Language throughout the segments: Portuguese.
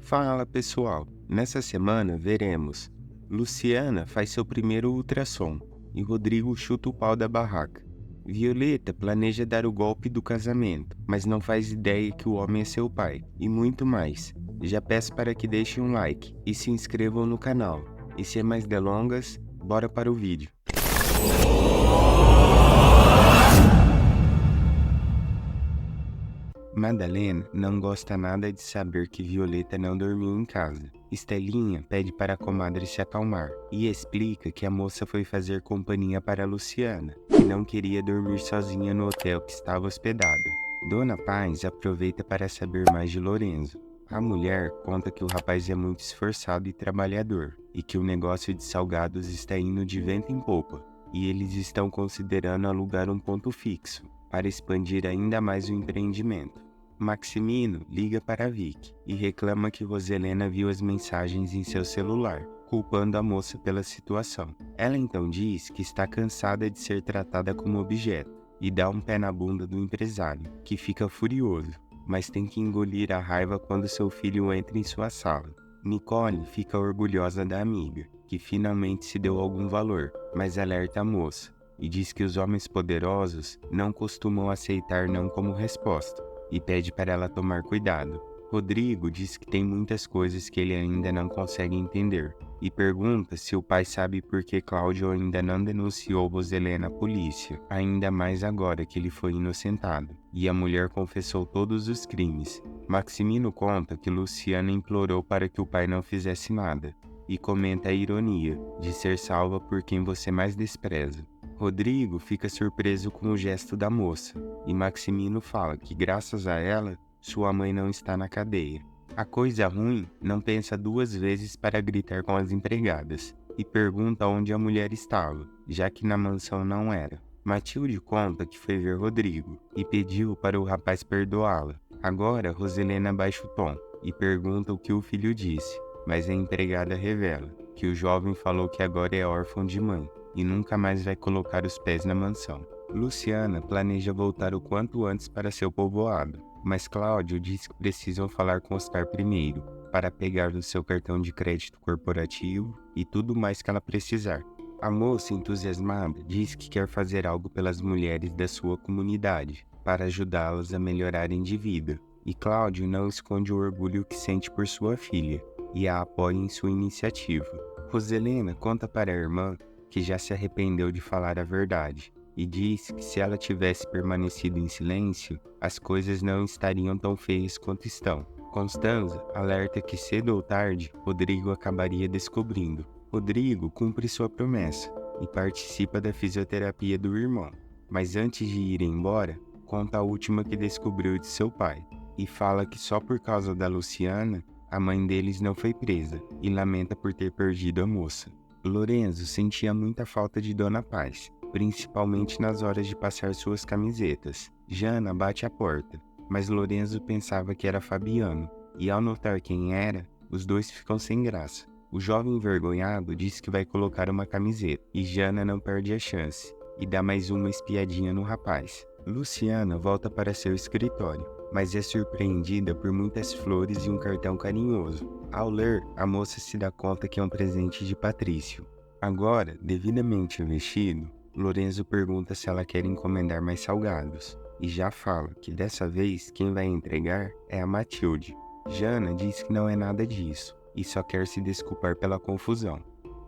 Fala pessoal, nessa semana veremos Luciana faz seu primeiro ultrassom e Rodrigo chuta o pau da barraca. Violeta planeja dar o golpe do casamento, mas não faz ideia que o homem é seu pai, e muito mais. Já peço para que deixem um like e se inscrevam no canal. E sem mais delongas, bora para o vídeo. Madalena não gosta nada de saber que Violeta não dormiu em casa. Estelinha pede para a comadre se acalmar e explica que a moça foi fazer companhia para Luciana, que não queria dormir sozinha no hotel que estava hospedada. Dona Paz aproveita para saber mais de Lorenzo. A mulher conta que o rapaz é muito esforçado e trabalhador, e que o negócio de salgados está indo de vento em popa, e eles estão considerando alugar um ponto fixo, para expandir ainda mais o empreendimento. Maximino liga para Vicky e reclama que Roselena viu as mensagens em seu celular, culpando a moça pela situação. Ela então diz que está cansada de ser tratada como objeto e dá um pé na bunda do empresário, que fica furioso, mas tem que engolir a raiva quando seu filho entra em sua sala. Nicole fica orgulhosa da amiga, que finalmente se deu algum valor, mas alerta a moça e diz que os homens poderosos não costumam aceitar não como resposta, e pede para ela tomar cuidado. Rodrigo diz que tem muitas coisas que ele ainda não consegue entender, e pergunta se o pai sabe por que Cláudio ainda não denunciou Roselena à polícia, ainda mais agora que ele foi inocentado, e a mulher confessou todos os crimes. Maximino conta que Luciana implorou para que o pai não fizesse nada, e comenta a ironia de ser salva por quem você mais despreza. Rodrigo fica surpreso com o gesto da moça, e Maximino fala que graças a ela, sua mãe não está na cadeia. A coisa ruim não pensa duas vezes para gritar com as empregadas, e pergunta onde a mulher estava, já que na mansão não era. Matilde conta que foi ver Rodrigo, e pediu para o rapaz perdoá-la. Agora Roselena baixa o tom, e pergunta o que o filho disse, mas a empregada revela que o jovem falou que agora é órfão de mãe e nunca mais vai colocar os pés na mansão. Luciana planeja voltar o quanto antes para seu povoado, mas Cláudio diz que precisam falar com Oscar primeiro, para pegar o seu cartão de crédito corporativo e tudo mais que ela precisar. A moça entusiasmada diz que quer fazer algo pelas mulheres da sua comunidade, para ajudá-las a melhorarem de vida, e Cláudio não esconde o orgulho que sente por sua filha, e a apoia em sua iniciativa. Roselena conta para a irmã que já se arrependeu de falar a verdade, e diz que se ela tivesse permanecido em silêncio, as coisas não estariam tão feias quanto estão. Constanza alerta que cedo ou tarde, Rodrigo acabaria descobrindo. Rodrigo cumpre sua promessa e participa da fisioterapia do irmão, mas antes de ir embora, conta a última que descobriu de seu pai, e fala que só por causa da Luciana, a mãe deles não foi presa, e lamenta por ter perdido a moça. Lorenzo sentia muita falta de Dona Paz, principalmente nas horas de passar suas camisetas. Jana bate à porta, mas Lorenzo pensava que era Fabiano, e ao notar quem era, os dois ficam sem graça. O jovem envergonhado diz que vai colocar uma camiseta, e Jana não perde a chance, e dá mais uma espiadinha no rapaz. Luciana volta para seu escritório, mas é surpreendida por muitas flores e um cartão carinhoso. Ao ler, a moça se dá conta que é um presente de Patrício. Agora, devidamente vestido, Lorenzo pergunta se ela quer encomendar mais salgados, e já fala que dessa vez quem vai entregar é a Matilde. Jana diz que não é nada disso, e só quer se desculpar pela confusão.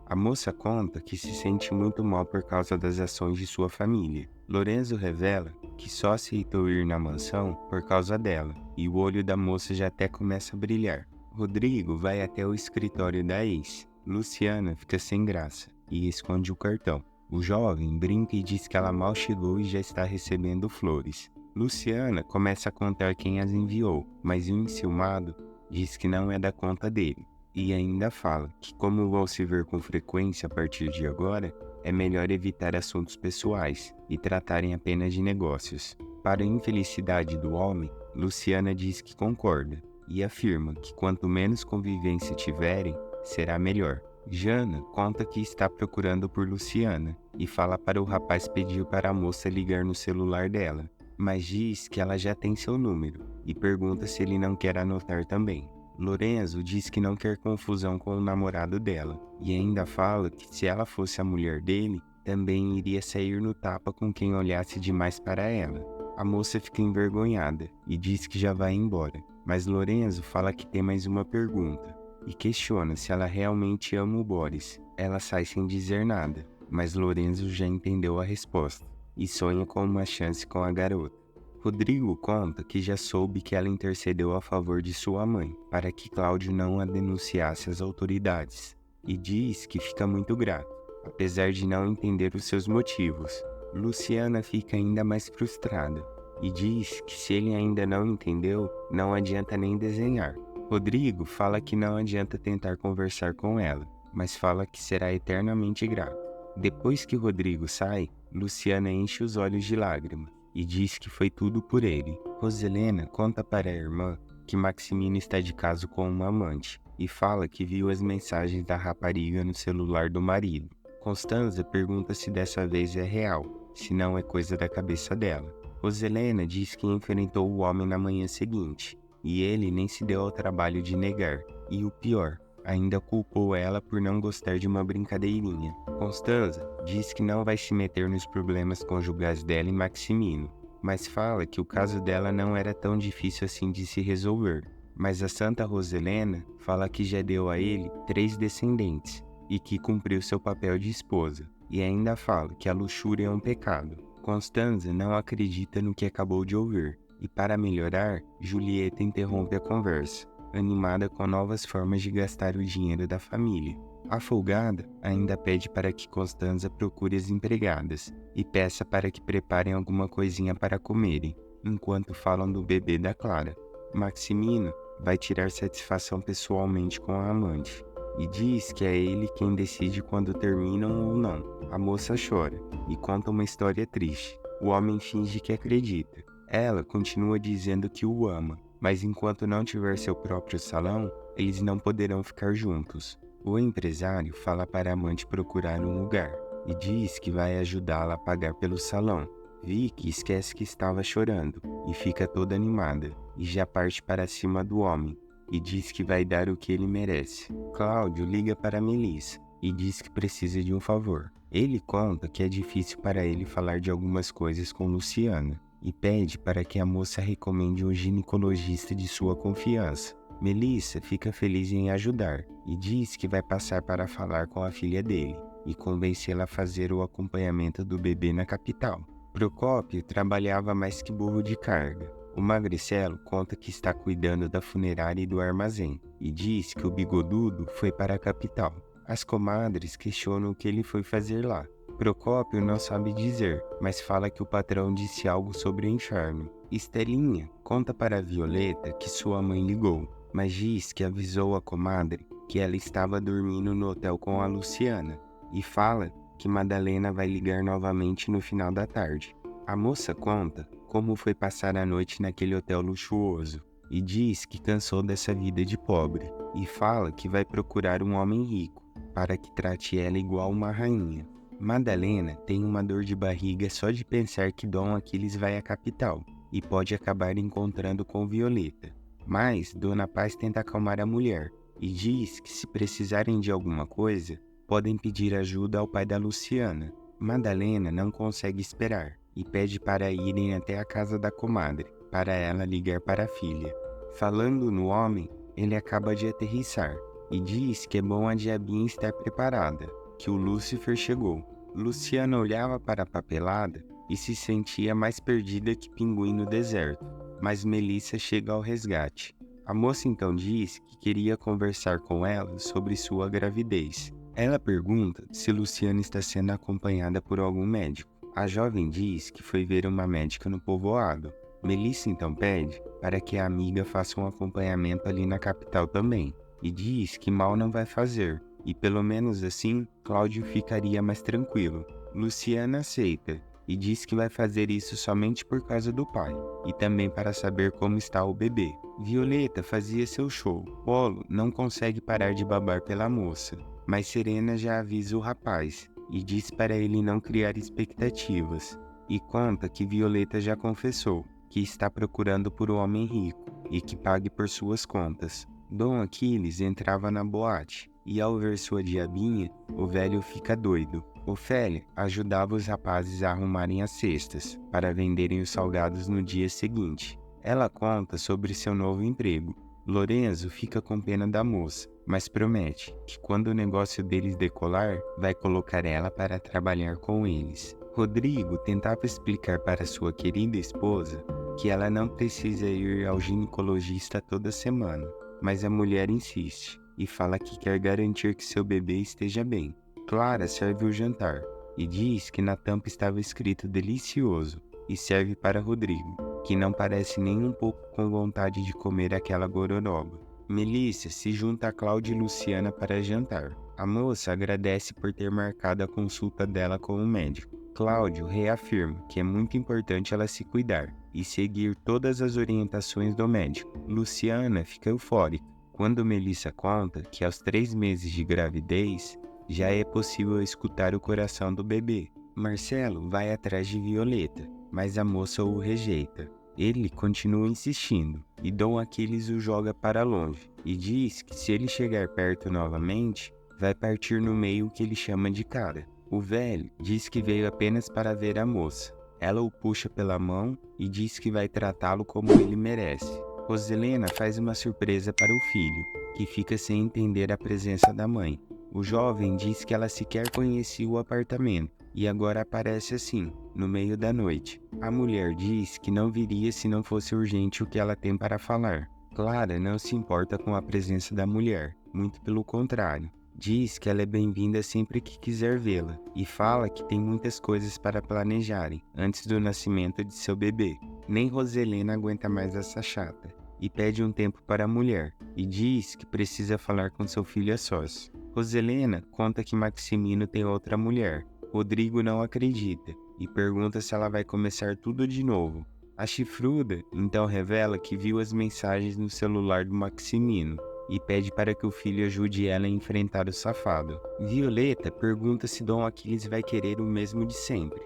A moça conta que se sente muito mal por causa das ações de sua família. Lorenzo revela que só aceitou ir na mansão por causa dela, e o olho da moça já até começa a brilhar. Rodrigo vai até o escritório da ex. Luciana fica sem graça e esconde o cartão. O jovem brinca e diz que ela mal chegou e já está recebendo flores. Luciana começa a contar quem as enviou, mas o enciumado diz que não é da conta dele. E ainda fala que, como vão se ver com frequência a partir de agora, é melhor evitar assuntos pessoais e tratarem apenas de negócios. Para a infelicidade do homem, Luciana diz que concorda e afirma que quanto menos convivência tiverem, será melhor. Jana conta que está procurando por Luciana e fala para o rapaz pedir para a moça ligar no celular dela, mas diz que ela já tem seu número e pergunta se ele não quer anotar também. Lorenzo diz que não quer confusão com o namorado dela e ainda fala que se ela fosse a mulher dele, também iria sair no tapa com quem olhasse demais para ela. A moça fica envergonhada e diz que já vai embora, mas Lorenzo fala que tem mais uma pergunta e questiona se ela realmente ama o Boris. Ela sai sem dizer nada, mas Lorenzo já entendeu a resposta e sonha com uma chance com a garota. Rodrigo conta que já soube que ela intercedeu a favor de sua mãe para que Cláudio não a denunciasse às autoridades e diz que fica muito grato, apesar de não entender os seus motivos. Luciana fica ainda mais frustrada e diz que se ele ainda não entendeu, não adianta nem desenhar. Rodrigo fala que não adianta tentar conversar com ela, mas fala que será eternamente grato. Depois que Rodrigo sai, Luciana enche os olhos de lágrimas e diz que foi tudo por ele. Roselena conta para a irmã que Maximino está de caso com uma amante e fala que viu as mensagens da rapariga no celular do marido. Constanza pergunta se dessa vez é real, se não é coisa da cabeça dela. Roselena diz que enfrentou o homem na manhã seguinte e ele nem se deu ao trabalho de negar. E o pior, ainda culpou ela por não gostar de uma brincadeirinha. Constanza diz que não vai se meter nos problemas conjugais dela e Maximino, mas fala que o caso dela não era tão difícil assim de se resolver. Mas a Santa Roselena fala que já deu a ele 3 descendentes e que cumpriu seu papel de esposa, e ainda fala que a luxúria é um pecado. Constanza não acredita no que acabou de ouvir, e para melhorar, Julieta interrompe a conversa, animada com novas formas de gastar o dinheiro da família. A folgada ainda pede para que Constanza procure as empregadas e peça para que preparem alguma coisinha para comerem, enquanto falam do bebê da Clara. Maximino vai tirar satisfação pessoalmente com a amante e diz que é ele quem decide quando terminam ou não. A moça chora e conta uma história triste. O homem finge que acredita. Ela continua dizendo que o ama, mas enquanto não tiver seu próprio salão, eles não poderão ficar juntos. O empresário fala para a amante procurar um lugar e diz que vai ajudá-la a pagar pelo salão. Vicky esquece que estava chorando e fica toda animada e já parte para cima do homem e diz que vai dar o que ele merece. Cláudio liga para Melissa e diz que precisa de um favor. Ele conta que é difícil para ele falar de algumas coisas com Luciana e pede para que a moça recomende um ginecologista de sua confiança. Melissa fica feliz em ajudar e diz que vai passar para falar com a filha dele e convencê-la a fazer o acompanhamento do bebê na capital. Procópio trabalhava mais que burro de carga. O Magricelo conta que está cuidando da funerária e do armazém e diz que o bigodudo foi para a capital. As comadres questionam o que ele foi fazer lá. Procópio não sabe dizer, mas fala que o patrão disse algo sobre o inferno. Estelinha conta para Violeta que sua mãe ligou, mas diz que avisou a comadre que ela estava dormindo no hotel com a Luciana e fala que Madalena vai ligar novamente no final da tarde. A moça conta como foi passar a noite naquele hotel luxuoso e diz que cansou dessa vida de pobre e fala que vai procurar um homem rico para que trate ela igual uma rainha. Madalena tem uma dor de barriga só de pensar que Dom Aquiles vai à capital e pode acabar encontrando com Violeta. Mas Dona Paz tenta acalmar a mulher e diz que se precisarem de alguma coisa, podem pedir ajuda ao pai da Luciana. Madalena não consegue esperar e pede para irem até a casa da comadre, para ela ligar para a filha. Falando no homem, ele acaba de aterrissar e diz que é bom a diabinha estar preparada, que o Lúcifer chegou. Luciana olhava para a papelada e se sentia mais perdida que pinguim no deserto, mas Melissa chega ao resgate. A moça então diz que queria conversar com ela sobre sua gravidez. Ela pergunta se Luciana está sendo acompanhada por algum médico. A jovem diz que foi ver uma médica no povoado. Melissa então pede para que a amiga faça um acompanhamento ali na capital também, e diz que mal não vai fazer, e pelo menos assim Cláudio ficaria mais tranquilo. Luciana aceita e diz que vai fazer isso somente por causa do pai, e também para saber como está o bebê. Violeta fazia seu show. Polo não consegue parar de babar pela moça, mas Serena já avisa o rapaz e diz para ele não criar expectativas, e conta que Violeta já confessou que está procurando por um homem rico e que pague por suas contas. Dom Aquiles entrava na boate, e ao ver sua diabinha, o velho fica doido. Ofélia ajudava os rapazes a arrumarem as cestas, para venderem os salgados no dia seguinte. Ela conta sobre seu novo emprego. Lorenzo fica com pena da moça, mas promete que quando o negócio deles decolar, vai colocar ela para trabalhar com eles. Rodrigo tentava explicar para sua querida esposa que ela não precisa ir ao ginecologista toda semana, mas a mulher insiste e fala que quer garantir que seu bebê esteja bem. Clara serve o jantar e diz que na tampa estava escrito delicioso e serve para Rodrigo, que não parece nem um pouco com vontade de comer aquela gororoba. Melissa se junta a Cláudia e Luciana para jantar. A moça agradece por ter marcado a consulta dela com o médico. Cláudio reafirma que é muito importante ela se cuidar e seguir todas as orientações do médico. Luciana fica eufórica quando Melissa conta que aos 3 meses de gravidez já é possível escutar o coração do bebê. Marcelo vai atrás de Violeta, mas a moça o rejeita. Ele continua insistindo e Dom Aquiles o joga para longe e diz que se ele chegar perto novamente, vai partir no meio o que ele chama de cara. O velho diz que veio apenas para ver a moça. Ela o puxa pela mão e diz que vai tratá-lo como ele merece. Roselena faz uma surpresa para o filho, que fica sem entender a presença da mãe. O jovem diz que ela sequer conhecia o apartamento e agora aparece assim, no meio da noite. A mulher diz que não viria se não fosse urgente o que ela tem para falar. Clara não se importa com a presença da mulher, muito pelo contrário. Diz que ela é bem-vinda sempre que quiser vê-la e fala que tem muitas coisas para planejarem antes do nascimento de seu bebê. Nem Roselena aguenta mais essa chata e pede um tempo para a mulher e diz que precisa falar com seu filho a sós. Roselena conta que Maximino tem outra mulher. Rodrigo não acredita e pergunta se ela vai começar tudo de novo. A chifruda então revela que viu as mensagens no celular do Maximino e pede para que o filho ajude ela a enfrentar o safado. Violeta pergunta se Dom Aquiles vai querer o mesmo de sempre.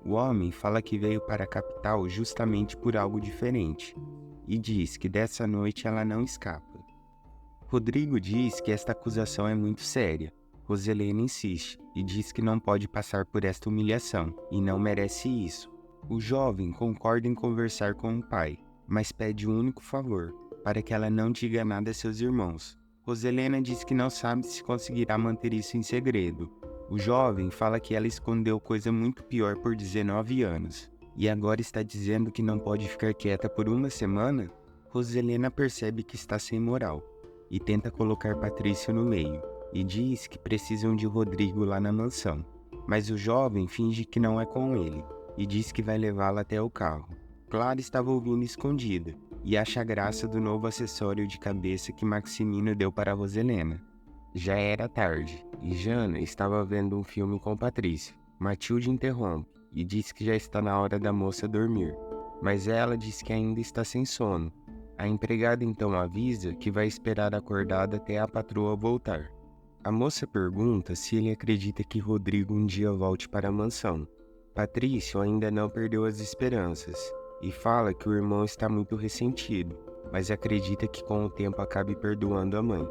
O homem fala que veio para a capital justamente por algo diferente e diz que dessa noite ela não escapa. Rodrigo diz que esta acusação é muito séria. Roselena insiste e diz que não pode passar por esta humilhação e não merece isso. O jovem concorda em conversar com o pai, mas pede um único favor, para que ela não diga nada a seus irmãos. Roselena diz que não sabe se conseguirá manter isso em segredo. O jovem fala que ela escondeu coisa muito pior por 19 anos, e agora está dizendo que não pode ficar quieta por uma semana? Roselena percebe que está sem moral, e tenta colocar Patrício no meio, e diz que precisam de Rodrigo lá na mansão. Mas o jovem finge que não é com ele, e diz que vai levá-la até o carro. Clara estava ouvindo escondida, e acha graça do novo acessório de cabeça que Maximino deu para Roselena. Já era tarde, e Jana estava vendo um filme com Patrício. Matilde interrompe, e diz que já está na hora da moça dormir, mas ela diz que ainda está sem sono. A empregada então avisa que vai esperar acordada até a patroa voltar. A moça pergunta se ele acredita que Rodrigo um dia volte para a mansão. Patrício ainda não perdeu as esperanças e fala que o irmão está muito ressentido, mas acredita que com o tempo acabe perdoando a mãe.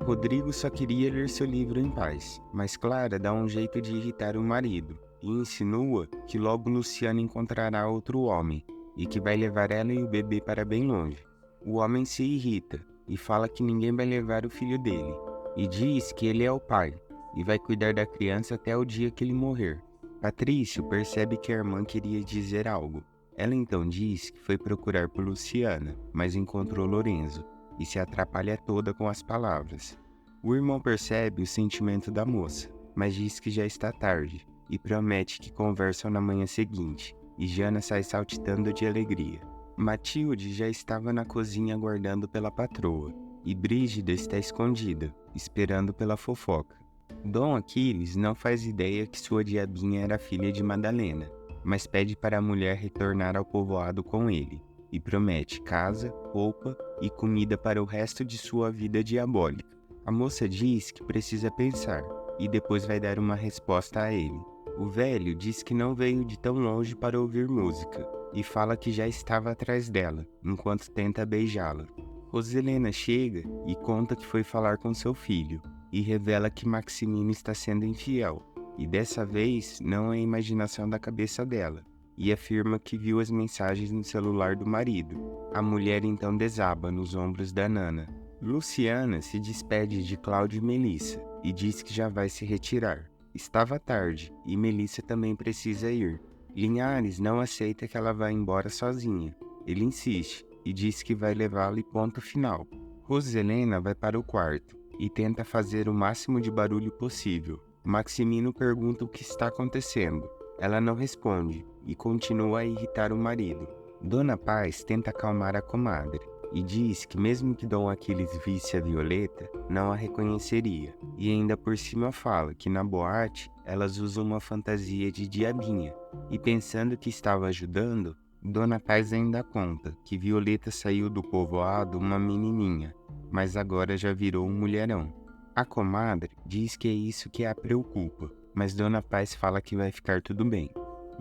Rodrigo só queria ler seu livro em paz, mas Clara dá um jeito de irritar o marido e insinua que logo Luciana encontrará outro homem e que vai levar ela e o bebê para bem longe. O homem se irrita e fala que ninguém vai levar o filho dele e diz que ele é o pai e vai cuidar da criança até o dia que ele morrer. Patrício percebe que a irmã queria dizer algo. Ela então diz que foi procurar por Luciana, mas encontrou Lorenzo e se atrapalha toda com as palavras. O irmão percebe o sentimento da moça, mas diz que já está tarde e promete que conversam na manhã seguinte, e Jana sai saltitando de alegria. Matilde já estava na cozinha aguardando pela patroa, e Brígida está escondida, esperando pela fofoca. Dom Aquiles não faz ideia que sua diabinha era filha de Madalena, mas pede para a mulher retornar ao povoado com ele, e promete casa, roupa e comida para o resto de sua vida diabólica. A moça diz que precisa pensar, e depois vai dar uma resposta a ele. O velho diz que não veio de tão longe para ouvir música, e fala que já estava atrás dela, enquanto tenta beijá-la. Roselena chega e conta que foi falar com seu filho e revela que Maximino está sendo infiel, e dessa vez não é imaginação da cabeça dela, e afirma que viu as mensagens no celular do marido. A mulher então desaba nos ombros da Nana. Luciana se despede de Cláudio e Melissa e diz que já vai se retirar. Estava tarde e Melissa também precisa ir. Linhares não aceita que ela vá embora sozinha. Ele insiste e diz que vai levá-la e ponto final. Roselena vai para o quarto e tenta fazer o máximo de barulho possível. Maximino pergunta o que está acontecendo. Ela não responde e continua a irritar o marido. Dona Paz tenta acalmar a comadre e diz que mesmo que Dom Aquiles visse a Violeta, não a reconheceria. E ainda por cima fala que na boate elas usam uma fantasia de diabinha. E pensando que estava ajudando, Dona Paz ainda conta que Violeta saiu do povoado uma menininha, mas agora já virou um mulherão. A comadre diz que é isso que a preocupa, mas Dona Paz fala que vai ficar tudo bem.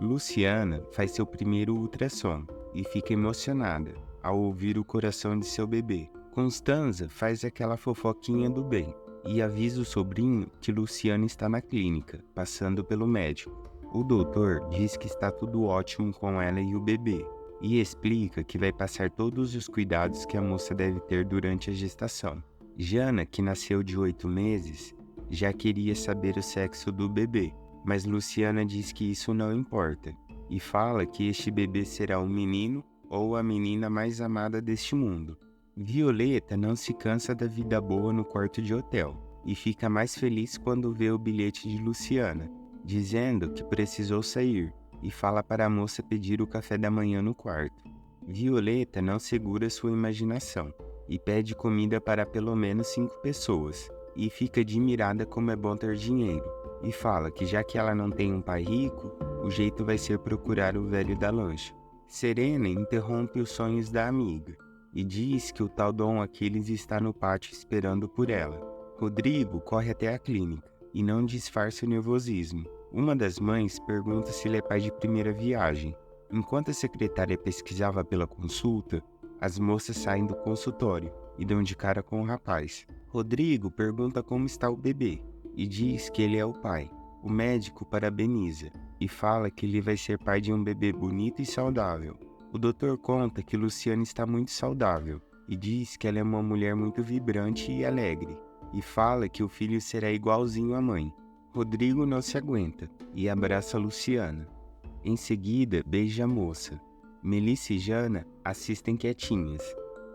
Luciana faz seu primeiro ultrassom e fica emocionada ao ouvir o coração de seu bebê. Constanza faz aquela fofoquinha do bem e avisa o sobrinho que Luciana está na clínica, passando pelo médico. O doutor diz que está tudo ótimo com ela e o bebê, e explica que vai passar todos os cuidados que a moça deve ter durante a gestação. Jana, que nasceu de 8 meses, já queria saber o sexo do bebê, mas Luciana diz que isso não importa, e fala que este bebê será um menino ou a menina mais amada deste mundo. Violeta não se cansa da vida boa no quarto de hotel, e fica mais feliz quando vê o bilhete de Luciana, dizendo que precisou sair, e fala para a moça pedir o café da manhã no quarto. Violeta não segura sua imaginação e pede comida para pelo menos 5 pessoas, e fica admirada como é bom ter dinheiro, e fala que já que ela não tem um pai rico, o jeito vai ser procurar o velho da lancha. Serena interrompe os sonhos da amiga e diz que o tal Dom Aquiles está no pátio esperando por ela. Rodrigo corre até a clínica e não disfarça o nervosismo. Uma das mães pergunta se ele é pai de primeira viagem. Enquanto a secretária pesquisava pela consulta, as moças saem do consultório e dão de cara com o rapaz. Rodrigo pergunta como está o bebê e diz que ele é o pai. O médico parabeniza e fala que ele vai ser pai de um bebê bonito e saudável. O doutor conta que Luciana está muito saudável e diz que ela é uma mulher muito vibrante e alegre, e fala que o filho será igualzinho à mãe. Rodrigo não se aguenta e abraça Luciana. Em seguida, beija a moça. Melissa e Jana assistem quietinhas.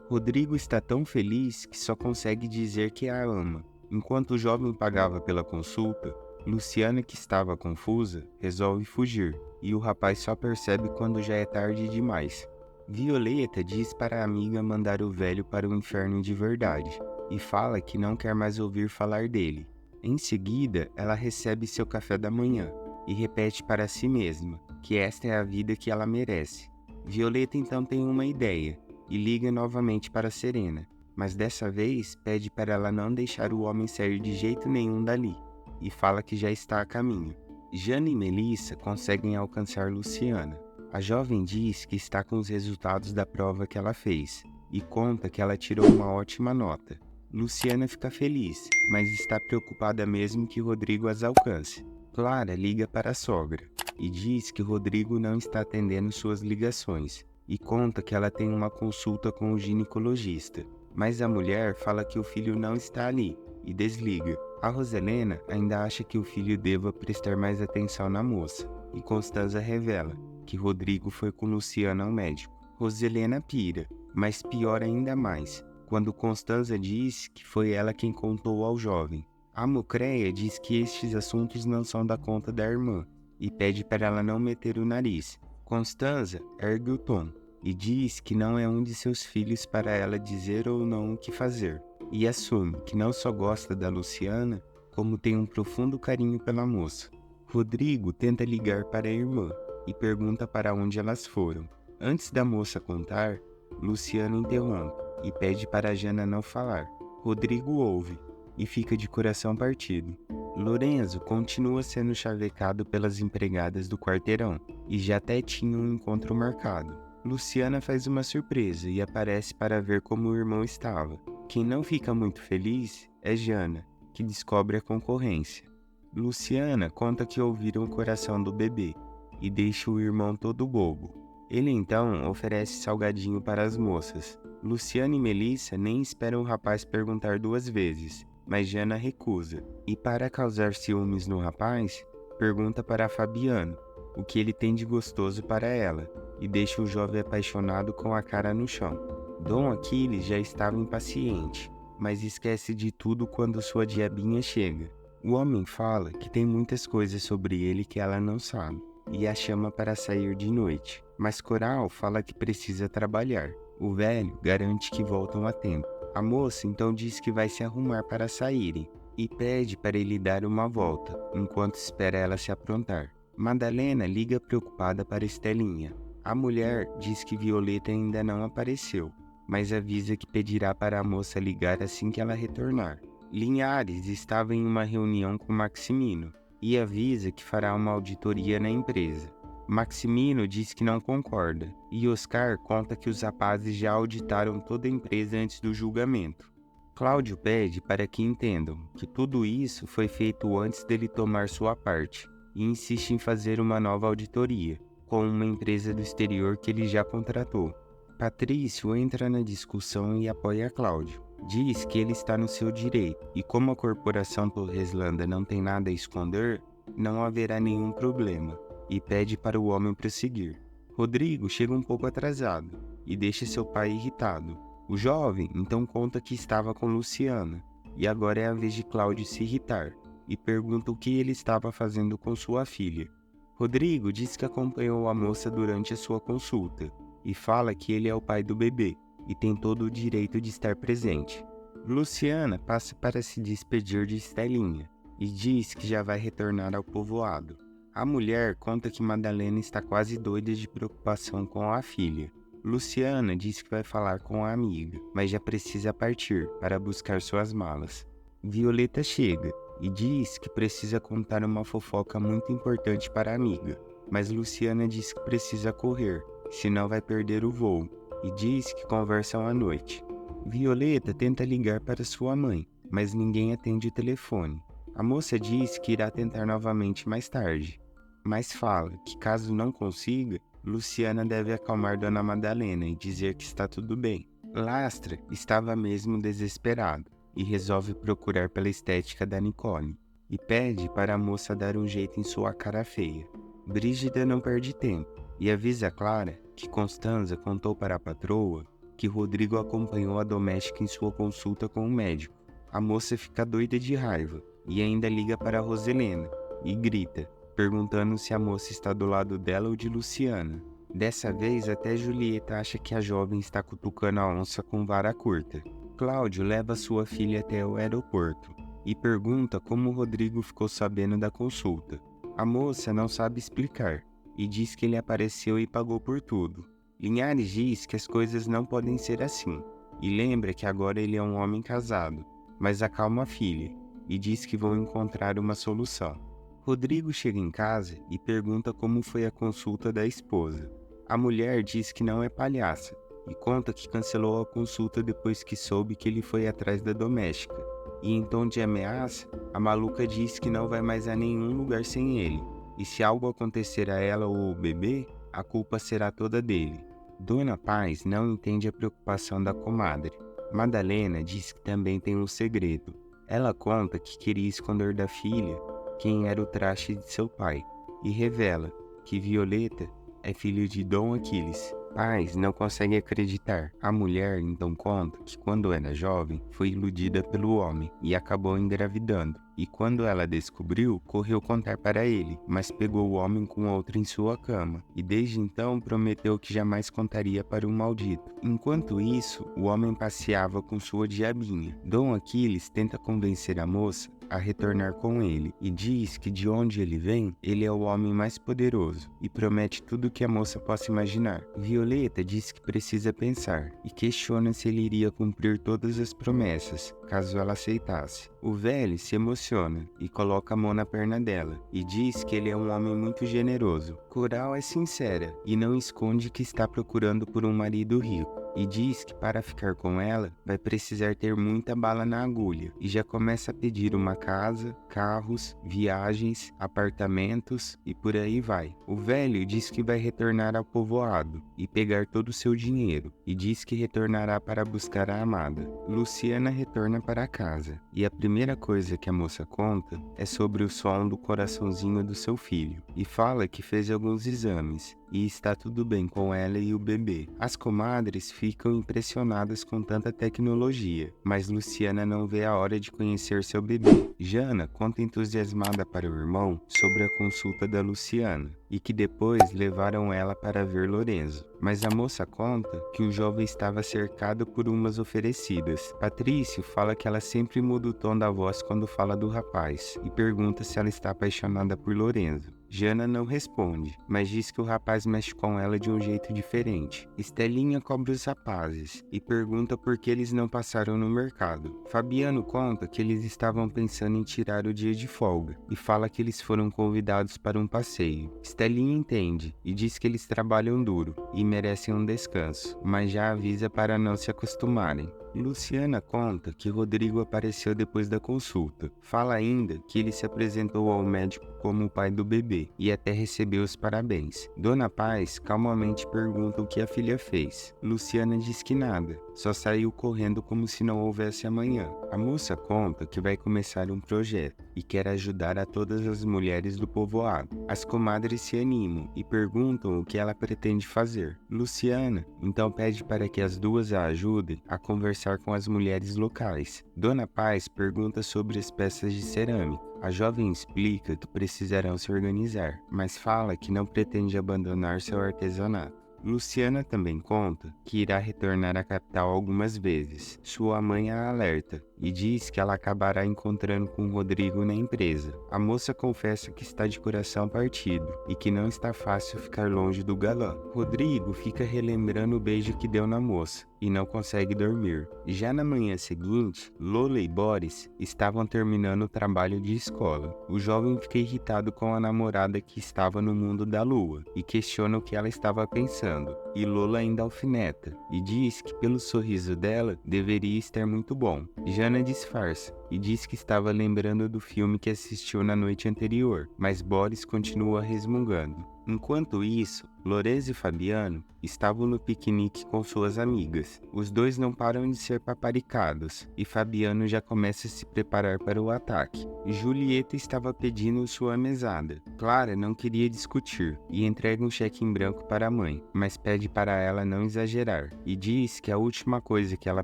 Rodrigo está tão feliz que só consegue dizer que a ama. Enquanto o jovem pagava pela consulta, Luciana, que estava confusa, resolve fugir, e o rapaz só percebe quando já é tarde demais. Violeta diz para a amiga mandar o velho para o inferno de verdade, e fala que não quer mais ouvir falar dele. Em seguida, ela recebe seu café da manhã, e repete para si mesma que esta é a vida que ela merece. Violeta então tem uma ideia, e liga novamente para Serena, mas dessa vez pede para ela não deixar o homem sair de jeito nenhum dali, e fala que já está a caminho. Jana e Melissa conseguem alcançar Luciana. A jovem diz que está com os resultados da prova que ela fez, e conta que ela tirou uma ótima nota. Luciana fica feliz, mas está preocupada mesmo que Rodrigo as alcance. Clara liga para a sogra, e diz que Rodrigo não está atendendo suas ligações, e conta que ela tem uma consulta com o ginecologista. Mas a mulher fala que o filho não está ali, e desliga. A Roselena ainda acha que o filho deva prestar mais atenção na moça, e Constanza revela que Rodrigo foi com Luciana ao médico. Roselena pira, mas piora ainda mais, quando Constanza diz que foi ela quem contou ao jovem. A Mucreia diz que estes assuntos não são da conta da irmã, e pede para ela não meter o nariz. Constanza ergue o tom, e diz que não é um de seus filhos para ela dizer ou não o que fazer, e assume que não só gosta da Luciana, como tem um profundo carinho pela moça. Rodrigo tenta ligar para a irmã e pergunta para onde elas foram. Antes da moça contar, Luciana interrompe e pede para a Jana não falar. Rodrigo ouve e fica de coração partido. Lorenzo continua sendo chavecado pelas empregadas do quarteirão e já até tinha um encontro marcado. Luciana faz uma surpresa e aparece para ver como o irmão estava. Quem não fica muito feliz é Jana, que descobre a concorrência. Luciana conta que ouviram o coração do bebê e deixa o irmão todo bobo. Ele então oferece salgadinho para as moças. Luciana e Melissa nem esperam o rapaz perguntar 2 vezes, mas Jana recusa. E para causar ciúmes no rapaz, pergunta para Fabiano o que ele tem de gostoso para ela e deixa o jovem apaixonado com a cara no chão. Dom Aquiles já estava impaciente, mas esquece de tudo quando sua diabinha chega. O homem fala que tem muitas coisas sobre ele que ela não sabe e a chama para sair de noite, mas Coral fala que precisa trabalhar. O velho garante que voltam a tempo. A moça então diz que vai se arrumar para saírem e pede para ele dar uma volta, enquanto espera ela se aprontar. Madalena liga preocupada para Estelinha. A mulher diz que Violeta ainda não apareceu, mas avisa que pedirá para a moça ligar assim que ela retornar. Linhares estava em uma reunião com Maximino e avisa que fará uma auditoria na empresa. Maximino diz que não concorda e Oscar conta que os rapazes já auditaram toda a empresa antes do julgamento. Cláudio pede para que entendam que tudo isso foi feito antes dele tomar sua parte e insiste em fazer uma nova auditoria com uma empresa do exterior que ele já contratou. Patrício entra na discussão e apoia Cláudio. Diz que ele está no seu direito e como a corporação Torreslanda não tem nada a esconder, não haverá nenhum problema e pede para o homem prosseguir. Rodrigo chega um pouco atrasado e deixa seu pai irritado. O jovem então conta que estava com Luciana e agora é a vez de Cláudio se irritar e pergunta o que ele estava fazendo com sua filha. Rodrigo diz que acompanhou a moça durante a sua consulta e fala que ele é o pai do bebê e tem todo o direito de estar presente. Luciana passa para se despedir de Estelinha e diz que já vai retornar ao povoado. A mulher conta que Madalena está quase doida de preocupação com a filha. Luciana diz que vai falar com a amiga, mas já precisa partir para buscar suas malas. Violeta chega e diz que precisa contar uma fofoca muito importante para a amiga, mas Luciana diz que precisa correr, senão vai perder o voo, e diz que conversam à noite. Violeta tenta ligar para sua mãe, mas ninguém atende o telefone. A moça diz que irá tentar novamente mais tarde, mas fala que caso não consiga, Luciana deve acalmar Dona Madalena e dizer que está tudo bem. Lastra estava mesmo desesperado e resolve procurar pela estética da Nicole e pede para a moça dar um jeito em sua cara feia. Brígida não perde tempo e avisa Clara que Constanza contou para a patroa que Rodrigo acompanhou a doméstica em sua consulta com o médico. A moça fica doida de raiva e ainda liga para a Roselena e grita, perguntando se a moça está do lado dela ou de Luciana. Dessa vez até Julieta acha que a jovem está cutucando a onça com vara curta. Cláudio leva sua filha até o aeroporto e pergunta como Rodrigo ficou sabendo da consulta. A moça não sabe explicar e diz que ele apareceu e pagou por tudo. Linhares diz que as coisas não podem ser assim e lembra que agora ele é um homem casado, mas acalma a filha e diz que vão encontrar uma solução. Rodrigo chega em casa e pergunta como foi a consulta da esposa. A mulher diz que não é palhaça e conta que cancelou a consulta depois que soube que ele foi atrás da doméstica. E em tom de ameaça, a maluca diz que não vai mais a nenhum lugar sem ele, e se algo acontecer a ela ou ao bebê, a culpa será toda dele. Dona Paz não entende a preocupação da comadre. Madalena diz que também tem um segredo. Ela conta que queria esconder da filha quem era o traste de seu pai, e revela que Violeta é filho de Dom Aquiles. Paz não consegue acreditar. A mulher então conta que quando era jovem foi iludida pelo homem e acabou engravidando. E quando ela descobriu, correu contar para ele, mas pegou o homem com outra em sua cama. E desde então prometeu que jamais contaria para um maldito. Enquanto isso, o homem passeava com sua diabinha. Dom Aquiles tenta convencer a moça a retornar com ele e diz que de onde ele vem, ele é o homem mais poderoso e promete tudo o que a moça possa imaginar. Violeta diz que precisa pensar e questiona se ele iria cumprir todas as promessas, caso ela aceitasse. O velho se emociona e coloca a mão na perna dela e diz que ele é um homem muito generoso. Coral é sincera e não esconde que está procurando por um marido rico. E diz que para ficar com ela vai precisar ter muita bala na agulha e já começa a pedir uma casa, carros, viagens, apartamentos e por aí vai. O velho diz que vai retornar ao povoado e pegar todo o seu dinheiro e diz que retornará para buscar a amada. Luciana retorna para casa e a primeira coisa que a moça conta é sobre o som do coraçãozinho do seu filho e fala que fez alguns exames e está tudo bem com ela e o bebê. As comadres ficam impressionadas com tanta tecnologia, mas Luciana não vê a hora de conhecer seu bebê. Jana conta entusiasmada para o irmão sobre a consulta da Luciana e que depois levaram ela para ver Lorenzo. Mas a moça conta que o jovem estava cercado por umas oferecidas. Patrício fala que ela sempre muda o tom da voz quando fala do rapaz e pergunta se ela está apaixonada por Lorenzo. Jana não responde, mas diz que o rapaz mexe com ela de um jeito diferente. Estelinha cobra os rapazes e pergunta por que eles não passaram no mercado. Fabiano conta que eles estavam pensando em tirar o dia de folga e fala que eles foram convidados para um passeio. Estelinha entende e diz que eles trabalham duro e merecem um descanso, mas já avisa para não se acostumarem. Luciana conta que Rodrigo apareceu depois da consulta. Fala ainda que ele se apresentou ao médico como o pai do bebê e até recebeu os parabéns. Dona Paz calmamente pergunta o que a filha fez. Luciana diz que nada, só saiu correndo como se não houvesse amanhã. A moça conta que vai começar um projeto e quer ajudar a todas as mulheres do povoado. As comadres se animam e perguntam o que ela pretende fazer. Luciana então pede para que as duas a ajudem a conversar com as mulheres locais. Dona Paz pergunta sobre as peças de cerâmica. A jovem explica que precisarão se organizar, mas fala que não pretende abandonar seu artesanato. Luciana também conta que irá retornar à capital algumas vezes. Sua mãe a alerta e diz que ela acabará encontrando com Rodrigo na empresa. A moça confessa que está de coração partido e que não está fácil ficar longe do galã. Rodrigo fica relembrando o beijo que deu na moça e não consegue dormir. Já na manhã seguinte, Lola e Boris estavam terminando o trabalho de escola. O jovem fica irritado com a namorada que estava no mundo da lua e questiona o que ela estava pensando. E Lola ainda alfineta e diz que pelo sorriso dela deveria estar muito bom. Jana disfarça e diz que estava lembrando do filme que assistiu na noite anterior, mas Boris continua resmungando. Enquanto isso, Lorenzo e Fabiano estavam no piquenique com suas amigas. Os dois não param de ser paparicados e Fabiano já começa a se preparar para o ataque. Julieta estava pedindo sua mesada. Clara não queria discutir e entrega um cheque em branco para a mãe, mas pede para ela não exagerar e diz que a última coisa que ela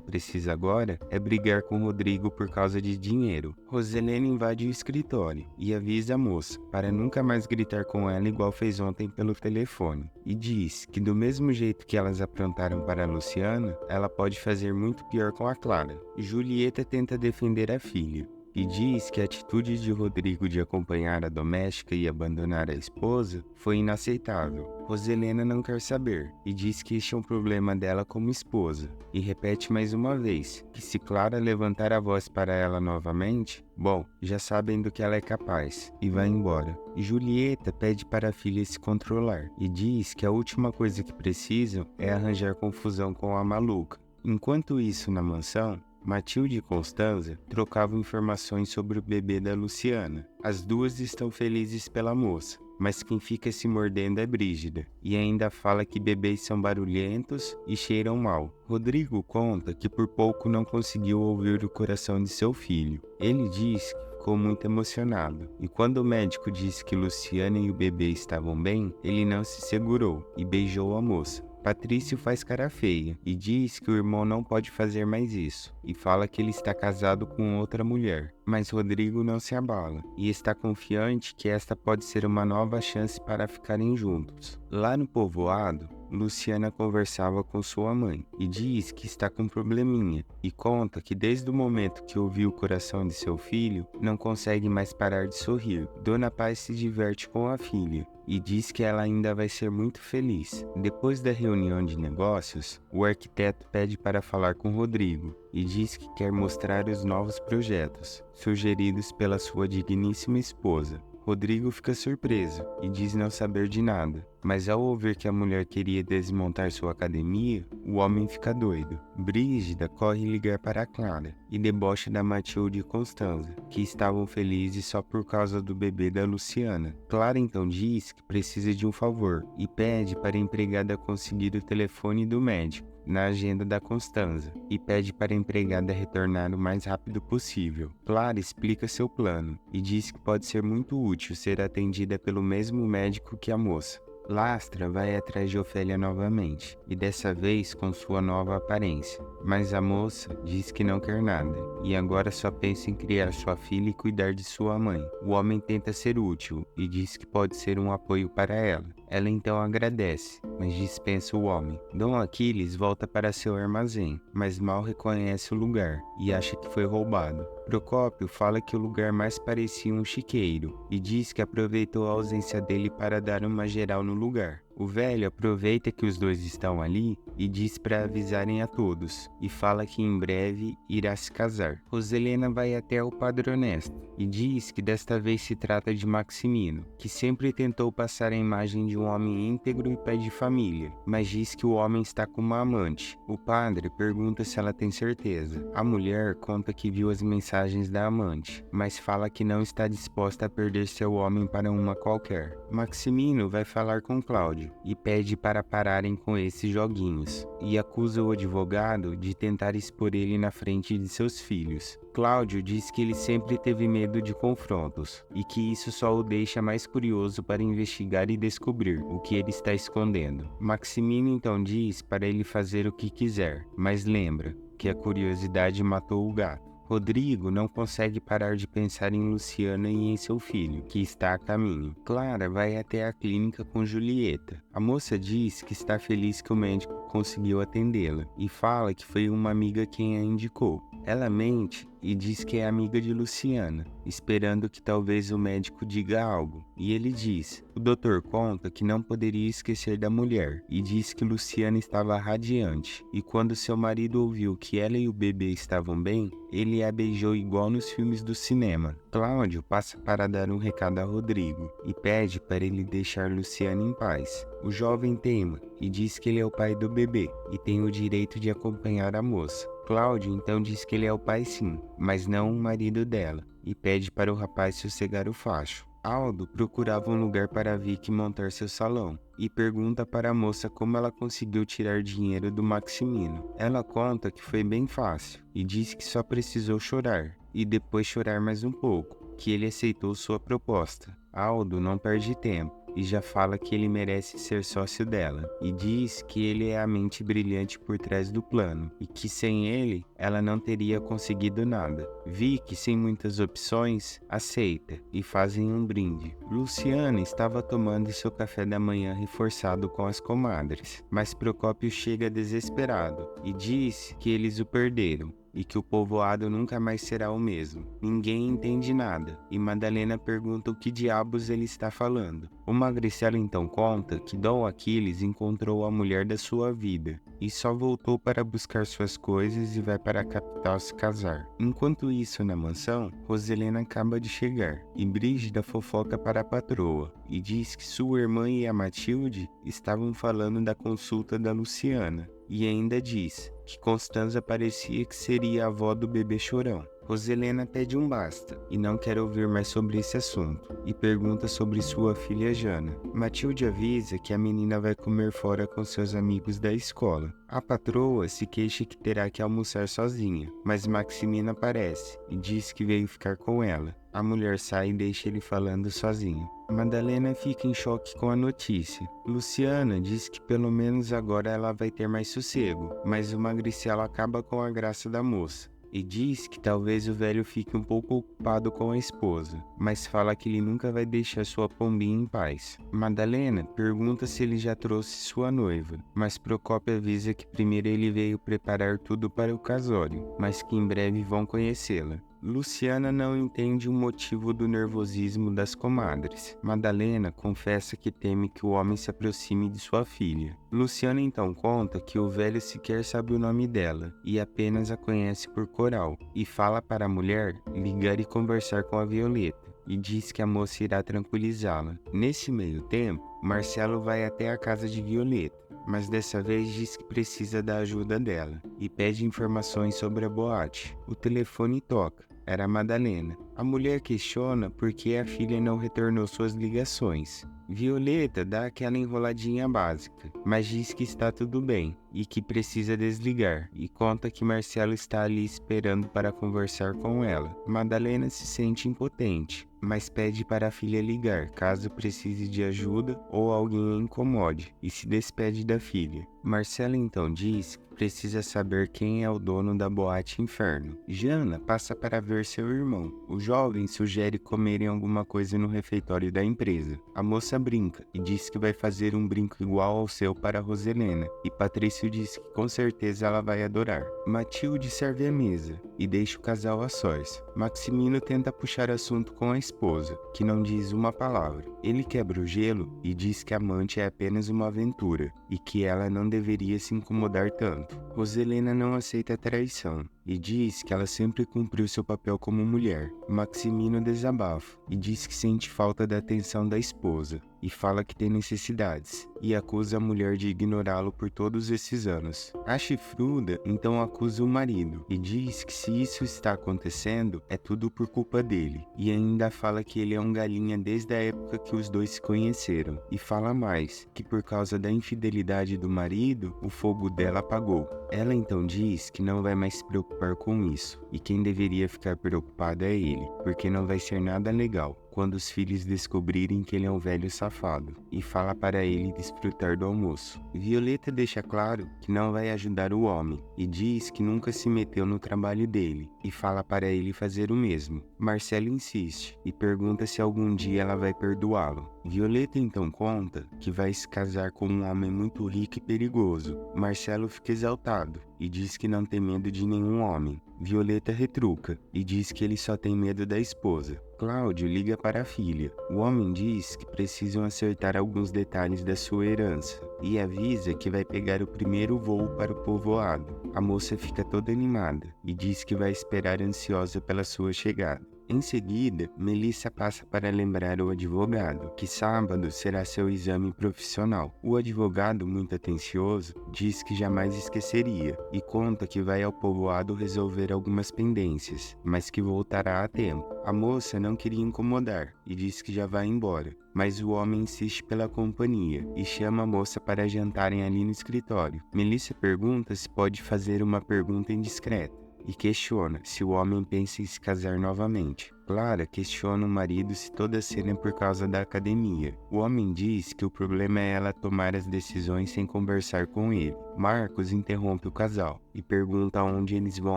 precisa agora é brigar com Rodrigo por causa de dinheiro. Roselena invade o escritório e avisa a moça para nunca mais gritar com ela igual fez ontem pelo telefone. E diz que do mesmo jeito que elas aprontaram para a Luciana, ela pode fazer muito pior com a Clara. Julieta tenta defender a filha e diz que a atitude de Rodrigo de acompanhar a doméstica e abandonar a esposa foi inaceitável. Roselena não quer saber e diz que este é um problema dela como esposa e repete mais uma vez que se Clara levantar a voz para ela novamente, bom, já sabem do que ela é capaz e vai embora. Julieta pede para a filha se controlar e diz que a última coisa que precisam é arranjar confusão com a maluca. Enquanto isso, na mansão, Matilde e Constanza trocavam informações sobre o bebê da Luciana. As duas estão felizes pela moça, mas quem fica se mordendo é Brígida, e ainda fala que bebês são barulhentos e cheiram mal. Rodrigo conta que por pouco não conseguiu ouvir o coração de seu filho. Ele diz que ficou muito emocionado, e quando o médico disse que Luciana e o bebê estavam bem, ele não se segurou e beijou a moça. Patrício faz cara feia e diz que o irmão não pode fazer mais isso e fala que ele está casado com outra mulher. Mas Rodrigo não se abala e está confiante que esta pode ser uma nova chance para ficarem juntos. Lá no povoado, Luciana conversava com sua mãe e diz que está com um probleminha e conta que desde o momento que ouviu o coração de seu filho, não consegue mais parar de sorrir. Dona Paz se diverte com a filha e diz que ela ainda vai ser muito feliz. Depois da reunião de negócios, o arquiteto pede para falar com Rodrigo e diz que quer mostrar os novos projetos, sugeridos pela sua digníssima esposa. Rodrigo fica surpreso e diz não saber de nada, mas ao ouvir que a mulher queria desmontar sua academia, o homem fica doido. Brígida corre ligar para Clara e debocha da Matilde e Constanza, que estavam felizes só por causa do bebê da Luciana. Clara então diz que precisa de um favor e pede para a empregada conseguir o telefone do médico na agenda da Constanza e pede para a empregada retornar o mais rápido possível. Clara explica seu plano e diz que pode ser muito útil ser atendida pelo mesmo médico que a moça. Lastra vai atrás de Ofélia novamente, e dessa vez com sua nova aparência. Mas a moça diz que não quer nada, e agora só pensa em criar sua filha e cuidar de sua mãe. O homem tenta ser útil, e diz que pode ser um apoio para ela. Ela então agradece, mas dispensa o homem. Dom Aquiles volta para seu armazém, mas mal reconhece o lugar, e acha que foi roubado. Procópio fala que o lugar mais parecia um chiqueiro, e diz que aproveitou a ausência dele para dar uma geral no lugar. O velho aproveita que os dois estão ali e diz para avisarem a todos, e fala que em breve irá se casar. Roselena vai até o Padre Honesto e diz que desta vez se trata de Maximino, que sempre tentou passar a imagem de um homem íntegro e pai de família, mas diz que o homem está com uma amante. O padre pergunta se ela tem certeza. A mulher conta que viu as mensagens da amante, mas fala que não está disposta a perder seu homem para uma qualquer. Maximino vai falar com Cláudio e pede para pararem com esses joguinhos, e acusa o advogado de tentar expor ele na frente de seus filhos. Cláudio diz que ele sempre teve medo de confrontos, e que isso só o deixa mais curioso para investigar e descobrir o que ele está escondendo. Maximino então diz para ele fazer o que quiser, mas lembra que a curiosidade matou o gato. Rodrigo não consegue parar de pensar em Luciana e em seu filho, que está a caminho. Clara vai até a clínica com Julieta. A moça diz que está feliz que o médico conseguiu atendê-la e fala que foi uma amiga quem a indicou. Ela mente e diz que é amiga de Luciana, esperando que talvez o médico diga algo. E ele diz: o doutor conta que não poderia esquecer da mulher e diz que Luciana estava radiante. E quando seu marido ouviu que ela e o bebê estavam bem, ele a beijou igual nos filmes do cinema. Cláudio passa para dar um recado a Rodrigo e pede para ele deixar Luciana em paz. O jovem teima e diz que ele é o pai do bebê e tem o direito de acompanhar a moça. Cláudio então diz que ele é o pai sim, mas não o marido dela, e pede para o rapaz sossegar o facho. Aldo procurava um lugar para Vicky montar seu salão e pergunta para a moça como ela conseguiu tirar dinheiro do Maximino. Ela conta que foi bem fácil e diz que só precisou chorar e depois chorar mais um pouco, que ele aceitou sua proposta. Aldo não perde tempo e já fala que ele merece ser sócio dela, e diz que ele é a mente brilhante por trás do plano, e que sem ele, ela não teria conseguido nada. Vicky, sem muitas opções, aceita, e fazem um brinde. Luciana estava tomando seu café da manhã reforçado com as comadres, mas Procópio chega desesperado, e diz que eles o perderam, e que o povoado nunca mais será o mesmo. Ninguém entende nada, e Madalena pergunta o que diabos ele está falando. O Magricelo então conta que Dom Aquiles encontrou a mulher da sua vida, e só voltou para buscar suas coisas e vai para a capital se casar. Enquanto isso, na mansão, Roselena acaba de chegar, e Brígida fofoca para a patroa, e diz que sua irmã e a Matilde estavam falando da consulta da Luciana, e ainda diz que Constanza parecia que seria a avó do bebê chorão. Roselena pede um basta e não quer ouvir mais sobre esse assunto e pergunta sobre sua filha Jana. Matilde avisa que a menina vai comer fora com seus amigos da escola. A patroa se queixa que terá que almoçar sozinha, mas Maximino aparece e diz que veio ficar com ela. A mulher sai e deixa ele falando sozinho. Madalena fica em choque com a notícia. Luciana diz que pelo menos agora ela vai ter mais sossego, mas o Magricelo acaba com a graça da moça e diz que talvez o velho fique um pouco ocupado com a esposa, mas fala que ele nunca vai deixar sua pombinha em paz. Madalena pergunta se ele já trouxe sua noiva, mas Procópio avisa que primeiro ele veio preparar tudo para o casório, mas que em breve vão conhecê-la. Luciana não entende o motivo do nervosismo das comadres. Madalena confessa que teme que o homem se aproxime de sua filha. Luciana então conta que o velho sequer sabe o nome dela e apenas a conhece por coral, e fala para a mulher ligar e conversar com a Violeta, e diz que a moça irá tranquilizá-la. Nesse meio tempo, Marcelo vai até a casa de Violeta, mas dessa vez diz que precisa da ajuda dela e pede informações sobre a boate. O telefone toca. Era a Madalena. A mulher questiona por que a filha não retornou suas ligações. Violeta dá aquela enroladinha básica, mas diz que está tudo bem e que precisa desligar, e conta que Marcelo está ali esperando para conversar com ela. Madalena se sente impotente, mas pede para a filha ligar caso precise de ajuda ou alguém a incomode, e se despede da filha. Marcelo então diz que precisa saber quem é o dono da boate Inferno. Jana passa para ver seu irmão. O jovem sugere comerem alguma coisa no refeitório da empresa. A moça brinca e diz que vai fazer um brinco igual ao seu para Roselena, e Patrício diz que com certeza ela vai adorar. Matilde serve a mesa e deixa o casal a sós. Maximino tenta puxar assunto com a esposa, que não diz uma palavra. Ele quebra o gelo e diz que a amante é apenas uma aventura e que ela não deveria se incomodar tanto. Roselena não aceita a traição e diz que ela sempre cumpriu seu papel como mulher. Maximino desabafa e diz que sente falta da atenção da esposa e fala que tem necessidades, e acusa a mulher de ignorá-lo por todos esses anos. A chifruda então acusa o marido e diz que se isso está acontecendo é tudo por culpa dele, e ainda fala que ele é um galinha desde a época que os dois se conheceram, e fala mais, que por causa da infidelidade do marido, o fogo dela apagou. Ela então diz que não vai mais se preocupar com isso, e quem deveria ficar preocupado é ele, porque não vai ser nada legal quando os filhos descobrirem que ele é um velho safado, e fala para ele desfrutar do almoço. Violeta deixa claro que não vai ajudar o homem, e diz que nunca se meteu no trabalho dele, e fala para ele fazer o mesmo. Marcelo insiste, e pergunta se algum dia ela vai perdoá-lo. Violeta então conta que vai se casar com um homem muito rico e perigoso. Marcelo fica exaltado, e diz que não tem medo de nenhum homem. Violeta retruca, e diz que ele só tem medo da esposa. Cláudio liga para a filha. O homem diz que precisam acertar alguns detalhes da sua herança e avisa que vai pegar o primeiro voo para o povoado. A moça fica toda animada e diz que vai esperar ansiosa pela sua chegada. Em seguida, Melissa passa para lembrar o advogado que sábado será seu exame profissional. O advogado, muito atencioso, diz que jamais esqueceria e conta que vai ao povoado resolver algumas pendências, mas que voltará a tempo. A moça não queria incomodar e diz que já vai embora, mas o homem insiste pela companhia e chama a moça para jantarem ali no escritório. Melissa pergunta se pode fazer uma pergunta indiscreta e questiona se o homem pensa em se casar novamente. Clara questiona o marido se toda a cena é por causa da academia. O homem diz que o problema é ela tomar as decisões sem conversar com ele. Marcos interrompe o casal e pergunta onde eles vão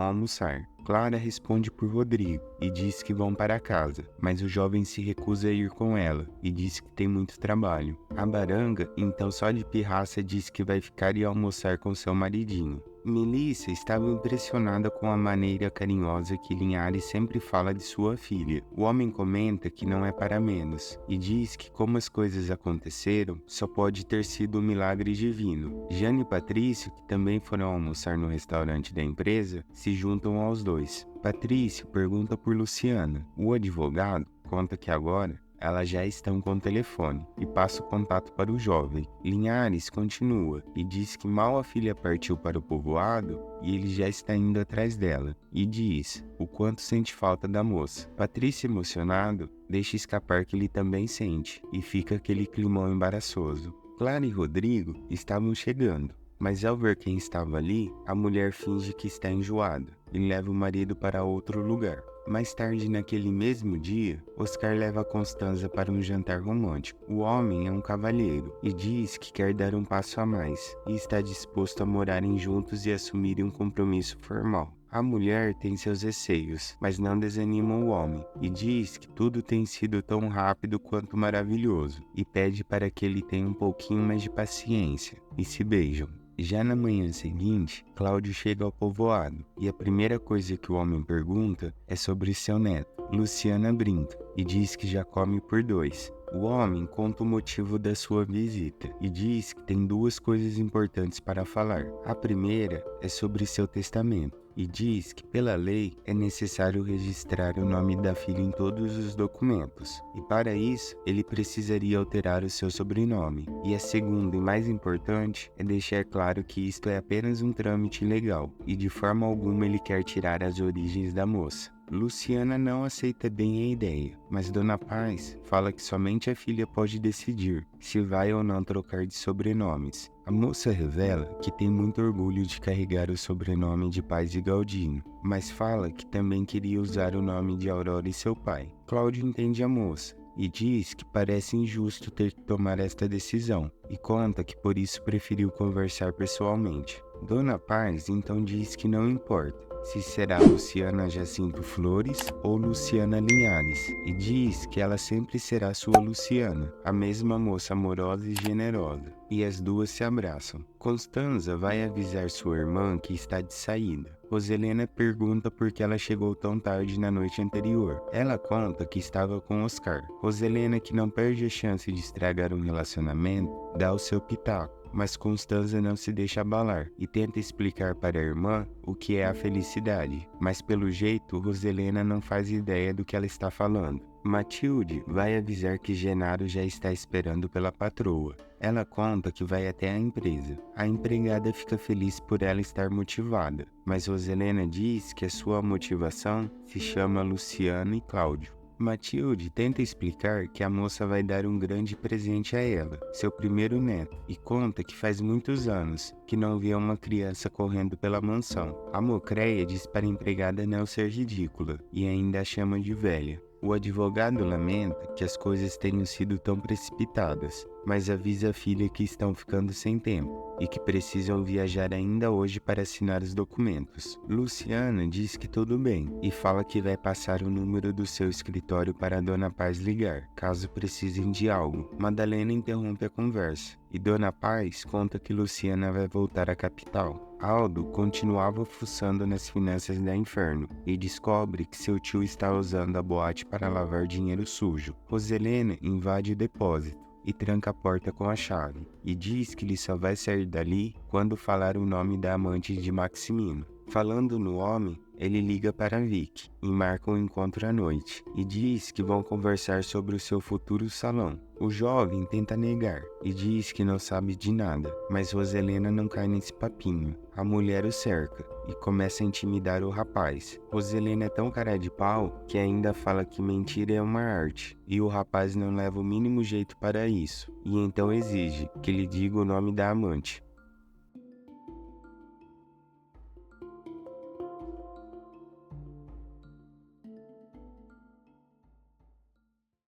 almoçar. Clara responde por Rodrigo e diz que vão para casa, mas o jovem se recusa a ir com ela e diz que tem muito trabalho. A baranga, então só de pirraça, diz que vai ficar e almoçar com seu maridinho. Melissa estava impressionada com a maneira carinhosa que Linhares sempre fala de sua filha. O homem comenta que não é para menos e diz que como as coisas aconteceram, só pode ter sido um milagre divino. Jane e Patrício, que também foram almoçar no restaurante da empresa, se juntam aos dois. Patrício pergunta por Luciana. O advogado conta que agora elas já estão com o telefone e passa o contato para o jovem. Linhares continua e diz que mal a filha partiu para o povoado e ele já está indo atrás dela e diz o quanto sente falta da moça. Patrícia, emocionado, deixa escapar que ele também sente e fica aquele climão embaraçoso. Clara e Rodrigo estavam chegando, mas ao ver quem estava ali, a mulher finge que está enjoada e leva o marido para outro lugar. Mais tarde naquele mesmo dia, Oscar leva Constanza para um jantar romântico. O homem é um cavalheiro e diz que quer dar um passo a mais e está disposto a morarem juntos e assumirem um compromisso formal. A mulher tem seus receios, mas não desanima o homem, e diz que tudo tem sido tão rápido quanto maravilhoso, e pede para que ele tenha um pouquinho mais de paciência, e se beijam. Já na manhã seguinte, Cláudio chega ao povoado, e a primeira coisa que o homem pergunta é sobre seu neto. Luciana brinca, e diz que já come por dois. O homem conta o motivo da sua visita e diz que tem duas coisas importantes para falar. A primeira é sobre seu testamento e diz que, pela lei, é necessário registrar o nome da filha em todos os documentos, e para isso, ele precisaria alterar o seu sobrenome. E a segunda e mais importante é deixar claro que isto é apenas um trâmite legal e de forma alguma ele quer tirar as origens da moça. Luciana não aceita bem a ideia, mas Dona Paz fala que somente a filha pode decidir se vai ou não trocar de sobrenomes. A moça revela que tem muito orgulho de carregar o sobrenome de Paz e Galdino, mas fala que também queria usar o nome de Aurora e seu pai. Cláudio entende a moça e diz que parece injusto ter que tomar esta decisão, e conta que por isso preferiu conversar pessoalmente. Dona Paz então diz que não importa se será Luciana Jacinto Flores ou Luciana Linhares, e diz que ela sempre será sua Luciana, a mesma moça amorosa e generosa, e as duas se abraçam. Constanza vai avisar sua irmã que está de saída. Roselena pergunta por que ela chegou tão tarde na noite anterior. Ela conta que estava com Oscar. Roselena, que não perde a chance de estragar um relacionamento, dá o seu pitaco. Mas Constanza não se deixa abalar e tenta explicar para a irmã o que é a felicidade, mas pelo jeito Roselena não faz ideia do que ela está falando. Matilde vai avisar que Genaro já está esperando pela patroa. Ela conta que vai até a empresa. A empregada fica feliz por ela estar motivada, mas Roselena diz que a sua motivação se chama Luciana e Cláudio. Matilde tenta explicar que a moça vai dar um grande presente a ela, seu primeiro neto, e conta que faz muitos anos que não via uma criança correndo pela mansão. A Mocreia diz para a empregada não ser ridícula e ainda a chama de velha. O advogado lamenta que as coisas tenham sido tão precipitadas, mas avisa a filha que estão ficando sem tempo e que precisam viajar ainda hoje para assinar os documentos. Luciana diz que tudo bem e fala que vai passar o número do seu escritório para a Dona Paz ligar, caso precisem de algo. Madalena interrompe a conversa e Dona Paz conta que Luciana vai voltar à capital. Aldo continuava fuçando nas finanças da Inferno e descobre que seu tio está usando a boate para lavar dinheiro sujo. Roselena invade o depósito e tranca a porta com a chave, e diz que ele só vai sair dali quando falar o nome da amante de Maximino. Falando no homem, ele liga para Vicky e marca um encontro à noite, e diz que vão conversar sobre o seu futuro salão. O jovem tenta negar e diz que não sabe de nada, mas Roselena não cai nesse papinho. A mulher o cerca e começa a intimidar o rapaz. Roselena é tão cara de pau que ainda fala que mentir é uma arte, e o rapaz não leva o mínimo jeito para isso, e então exige que ele diga o nome da amante.